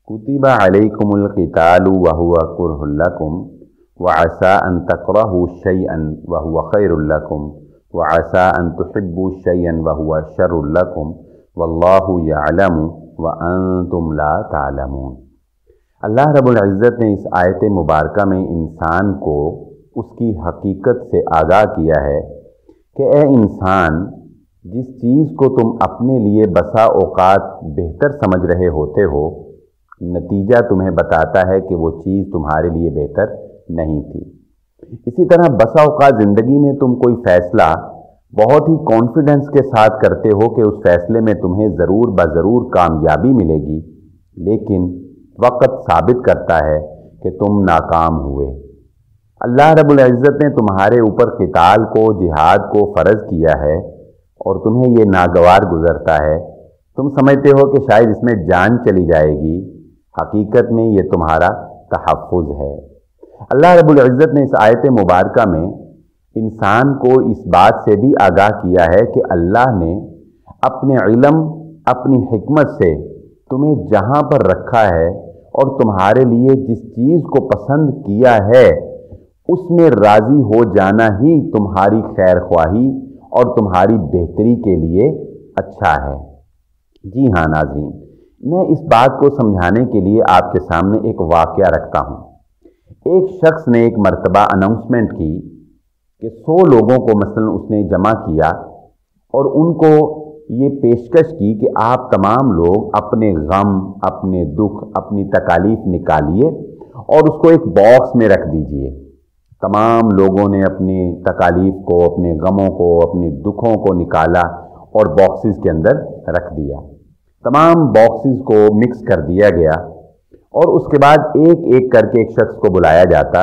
कुतिबा अलैकुमुल क़ितालु वहुवा कुरहुल लकुम वअसा अन तकरहू शैअन वहुवा खैरुल लकुम वअसा अन तुहिब्बू शैअन वहुवा शर्रुल लकुम वल्लाहु यअलमु व अंतुम ला तालमून। अल्लाह रब्बुल इज़्ज़त ने इस आयत मुबारका में इंसान को उसकी हकीकत से आगाह किया है कि ए इंसान, जिस चीज़ को तुम अपने लिए बसा औकात बेहतर समझ रहे होते हो, नतीजा तुम्हें बताता है कि वो चीज़ तुम्हारे लिए बेहतर नहीं थी। इसी तरह बसा औकात ज़िंदगी में तुम कोई फ़ैसला बहुत ही कॉन्फिडेंस के साथ करते हो कि उस फैसले में तुम्हें ज़रूर बज़रूर कामयाबी मिलेगी, लेकिन वक़्त साबित करता है कि तुम नाकाम हुए। अल्लाह रब्बुल इज़्ज़त ने तुम्हारे ऊपर क़िताल को, जिहाद को फ़र्ज़ किया है और तुम्हें ये नागवार गुज़रता है। तुम समझते हो कि शायद इसमें जान चली जाएगी, हकीकत में ये तुम्हारा तहफ़्फ़ुज़ है। अल्लाह रब्बुल इज़्ज़त ने इस आयत मुबारका में इंसान को इस बात से भी आगाह किया है कि अल्लाह ने अपने इल्म, अपनी हिकमत से तुम्हें जहाँ पर रखा है और तुम्हारे लिए जिस चीज़ को पसंद किया है उसमें राज़ी हो जाना ही तुम्हारी खैर ख्वाही और तुम्हारी बेहतरी के लिए अच्छा है। जी हाँ नाज़रीन, मैं इस बात को समझाने के लिए आपके सामने एक वाक़या रखता हूँ। एक शख्स ने एक मर्तबा अनाउंसमेंट की कि 100 लोगों को मसलन उसने जमा किया और उनको ये पेशकश की कि आप तमाम लोग अपने गम, अपने दुख, अपनी तकालीफ निकालिए और उसको एक बॉक्स में रख दीजिए। तमाम लोगों ने अपनी तकालीफ को, अपने गमों को, अपने दुखों को निकाला और बॉक्सेस के अंदर रख दिया। तमाम बॉक्सेस को मिक्स कर दिया गया और उसके बाद एक एक करके एक शख्स को बुलाया जाता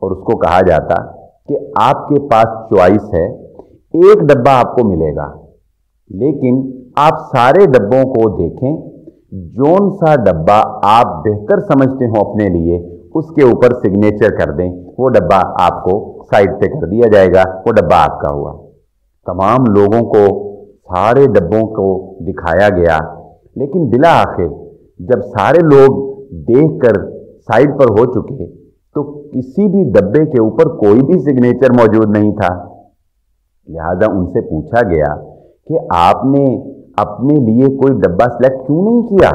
और उसको कहा जाता कि आपके पास चॉइस है, एक डब्बा आपको मिलेगा, लेकिन आप सारे डब्बों को देखें, जौन सा डब्बा आप बेहतर समझते हो अपने लिए उसके ऊपर सिग्नेचर कर दें, वो डब्बा आपको साइड पे कर दिया जाएगा, वो डब्बा आपका हुआ। तमाम लोगों को सारे डब्बों को दिखाया गया, लेकिन बिला आखिर जब सारे लोग देखकर साइड पर हो चुके तो किसी भी डब्बे के ऊपर कोई भी सिग्नेचर मौजूद नहीं था। लिहाजा उनसे पूछा गया कि आपने अपने लिए कोई डब्बा सेलेक्ट क्यों नहीं किया,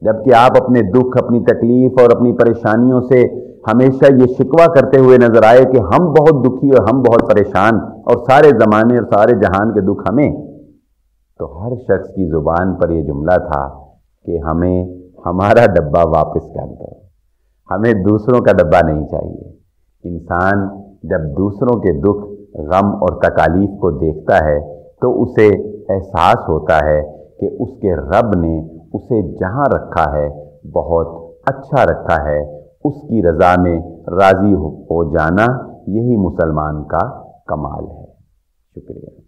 जबकि आप अपने दुख, अपनी तकलीफ और अपनी परेशानियों से हमेशा ये शिकवा करते हुए नजर आए कि हम बहुत दुखी और हम बहुत परेशान और सारे ज़माने और सारे जहान के दुख हमें। तो हर शख्स की ज़ुबान पर यह जुमला था कि हमें हमारा डब्बा वापस कर दो, हमें दूसरों का डब्बा नहीं चाहिए। इंसान जब दूसरों के दुख, गम और तकालीफ को देखता है तो उसे एहसास होता है कि उसके रब ने उसे जहाँ रखा है बहुत अच्छा रखा है। उसकी रज़ा में राज़ी हो जाना यही मुसलमान का कमाल है। शुक्रिया।